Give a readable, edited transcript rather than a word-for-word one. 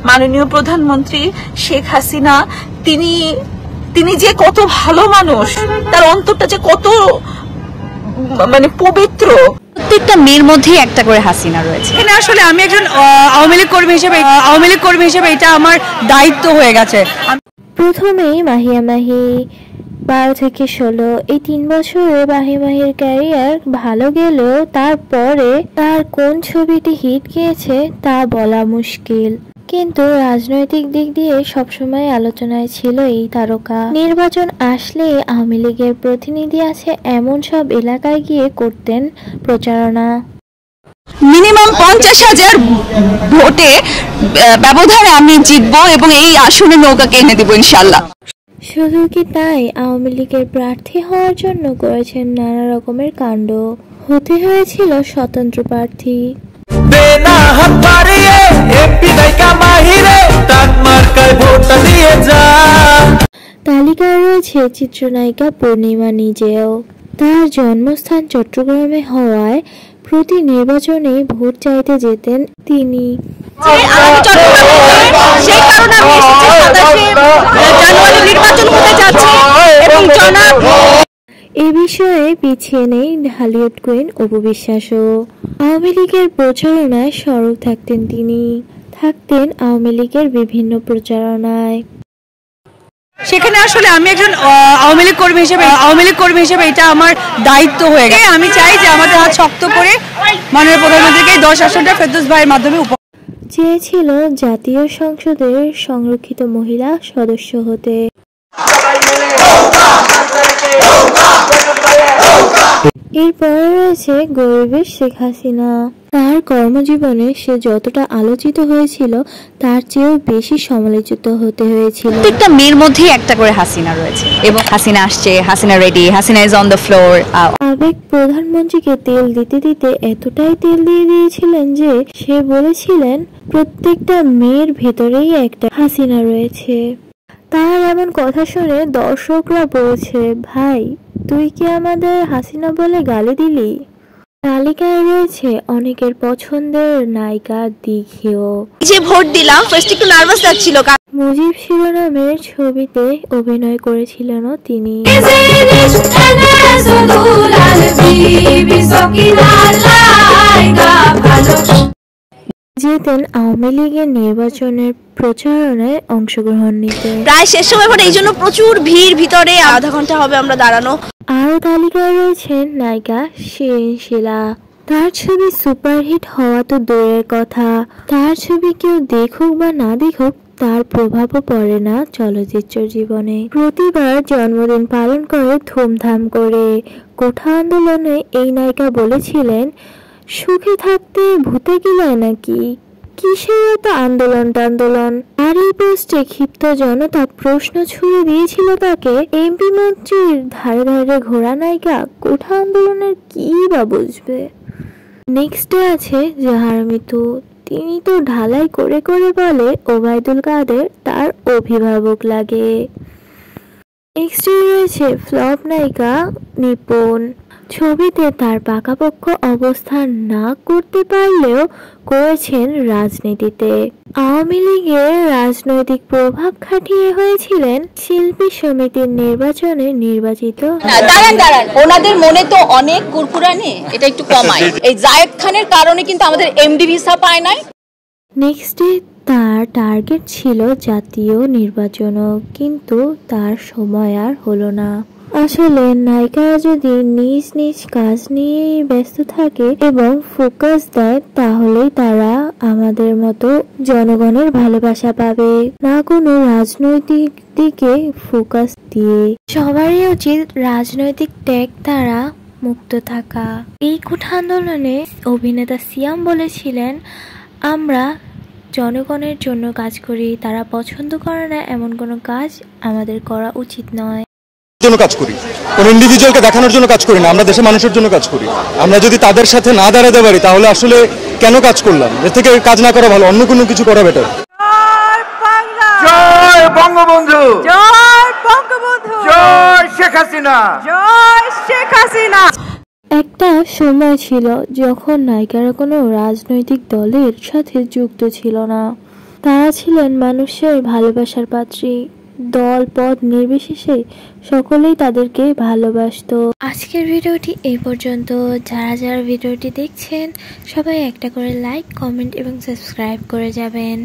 মাননীয় প্রধানমন্ত্রী শেখ হাসিনা তিনি তিনি যে কত ভালো মানুষ, তার অন্তরটা যে কত মানে পবিত্র। প্রত্যেকটা মেয়ের মধ্যেই একটা করে হাসিনা রয়েছে। এখানে আসলে আমি একজন আওয়ামী লীগ কর্মী হিসেবে এটা আমার দায়িত্ব হয়ে গেছে। প্রথমেই মাহিয়া মাহি 12 থেকে 16 এই 3 বছরে মাহির ক্যারিয়ার ভালো গেলেও তারপরে তার কোন ছবিটি হিট গিয়েছে তা বলা মুশকিল। কিন্তু রাজনৈতিক দিক দিয়ে সবসময় আলোচনায় ছিল এই তারকা। নির্বাচন আসলে আওয়ামী লীগের প্রতিনিধি আছে এমন সব এলাকায় গিয়ে করতেন প্রচারণা। মিনিমাম 50,000 ভোটে ব্যবধানে আমি জিতবো এবং এই আসনে নৌকাকে এনে দেবো ইনশাল্লাহ। শুধু কি তাই, আওয়ামী লীগের প্রার্থী হওয়ার জন্য করেছেন নানা রকমের কাণ্ড। হতে হয়েছিল স্বতন্ত্র প্রার্থী। তালিকায় রয়েছে চিত্রনায়িকা পূর্ণিমা নিজেও। তার জন্মস্থান চট্টগ্রামে হওয়ায় প্রতি নির্বাচনে ভোট চাইতে যেতেন তিনি। এ বিষয়ে পিছিয়ে নেই ঢালিউড কুইন অপু বিশ্বাসও। আওয়ামী লীগের প্রচারণায় সরব থাকতেন তিনি, থাকতেন আওয়ামী লীগের বিভিন্ন প্রচারণায়। সেখানে আসলে আমি একজন আওয়ামী লীগ কর্মী হিসেবে এটা আমার দায়িত্ব হয়ে গেছে। আমি চাই যে আমাদের হাত শক্ত করে মাননীয় প্রধানমন্ত্রীকে 10 আসনটা ফেরদৌস ভাইয়ের মাধ্যমে চেয়েছিল জাতীয় সংসদের সংরক্ষিত মহিলা সদস্য হতে। এরপরে রয়েছে গরিবের শেখ হাসিনা। তার কর্মজীবনে সে যতটা আলোচিত হয়েছিল তার চেয়েও বেশি সমালোচিত হতে হয়েছিল। প্রত্যেকটা মেয়ের মধ্যেই একটা করে হাসিনা রয়েছে এবং হাসিনা আসছে, Hasina ready, Hasina is on the floor. আবেগ প্রধানমন্ত্রীকে তেল দিতে দিতে এতটাই তেল দিয়ে দিয়েছিলেন যে সে বলেছিলেন প্রত্যেকটা মেয়ের ভেতরেই একটা হাসিনা রয়েছে। তার এমন কথা শুনে দর্শকরা বলছে, ভাই তুই কি আমাদের হাসিনা বলে গালি দিলি? তালিকায় রয়েছে অনেকের পছন্দের নায়িকা দিঘিও। যে ভোট দিলাম ফার্স্ট একটু নার্ভাস লাগছিল। মুজিব শিরোনামের ছবিতে অভিনয় করেছিলেন তিনি। যেতেন আওয়ামী লীগের নির্বাচনের প্রচারণায় অংশগ্রহণ নিতে। প্রায় শেষ সময় এই জন্য প্রচুর ভিড়, ভিতরে আধা ঘন্টা হবে আমরা দাঁড়ানো। আরো তালিকায় রয়েছেন নায়িকা শিরিন শিলা। তার ছবি সুপারহিট হওয়া তো দূরের কথা, তার ছবি কেউ দেখুক বা না দেখুক তার প্রভাবও পড়ে না চলচ্চিত্র জীবনে। প্রতিবার জন্মদিন পালন করে ধুমধাম করে। কোঠা আন্দোলনে এই নায়িকা বলেছিলেন, সুখে থাকতে ভূতে গিলায় নাকি, কিসের এত আন্দোলন। আর এই পোস্টে ক্ষিপ্ত জনতা প্রশ্ন ছুড়ে দিয়েছিল তাকে, এমপি মন্ত্রীর ধারে ধারে ঘোড়া নায়িকা কোঠা আন্দোলনের কি বা বুঝবে। নেক্সটে আছে জাহার মিতু। তিনি তো ঢালাই করে করে বলে ওবায়দুল কাদের তার অভিভাবক লাগে। নেক্সটে রয়েছে ফ্লপ নায়িকা নিপুণ। ছবিতে তার পাকাপোক্ত অবস্থান না করতে পারলেও করেছেন রাজনীতিতে। আওয়ামী লীগের রাজনৈতিক প্রভাব খাটিয়ে হয়েছিলেন শিল্পী সমিতির নির্বাচনে নির্বাচিত। দাঁড়ান, ওনাদের মনে তো অনেক কুরকুরানি, এটা একটু কমায়। এই জায়েদ খানের কারণে কিন্তু আমাদের এমডি ভিসা পায় নাই। নেক্সটে তার টার্গেট ছিল জাতীয় নির্বাচনও, কিন্তু তার সময় আর হলো না। আসলে নায়িকারা যদি নিজ নিজ কাজ নিয়েই ব্যস্ত থাকে এবং ফোকাস দেয় তাহলেই তারা আমাদের মতো জনগণের ভালোবাসা পাবে, না কোনো রাজনৈতিক দিকে ফোকাস দিয়ে। সবারই উচিত রাজনৈতিক ট্যাগ দ্বারা মুক্ত থাকা। এই কোঠা আন্দোলনে অভিনেতা সিয়াম বলেছিলেন, আমরা জনগণের জন্য কাজ করি, তারা পছন্দ করে না এমন কোনো কাজ আমাদের করা উচিত নয়। জন্য কাজ করি, কোন ইন্ডিভিজুয়ালকে দেখানোর জন্য কাজ করি না, আমরা দেশের মানুষের জন্য কাজ করি। আমরা যদি তাদের সাথে না দাঁড়াতে পারি তাহলে আসলে কেন কাজ করলাম? এর থেকে কাজ না করা ভালো, অন্য কোনো কিছু করা বেটার। জয় বঙ্গবন্ধু, জয় বঙ্গবন্ধু, জয় শেখ হাসিনা, জয় শেখ হাসিনা। একটা সময় ছিল যখন নায়িকারা কোনো রাজনৈতিক দলের সাথে যুক্ত ছিল না, তারা ছিলেন মানুষের ভালোবাসার পাত্রী। দল পদ নির্বিশেষে সকলেই তাদেরকে ভালোবাসতো। আজকের ভিডিওটি এই পর্যন্ত। যারা যারা ভিডিওটি দেখছেন সবাই একটা করে লাইক, কমেন্ট এবং সাবস্ক্রাইব করে যাবেন।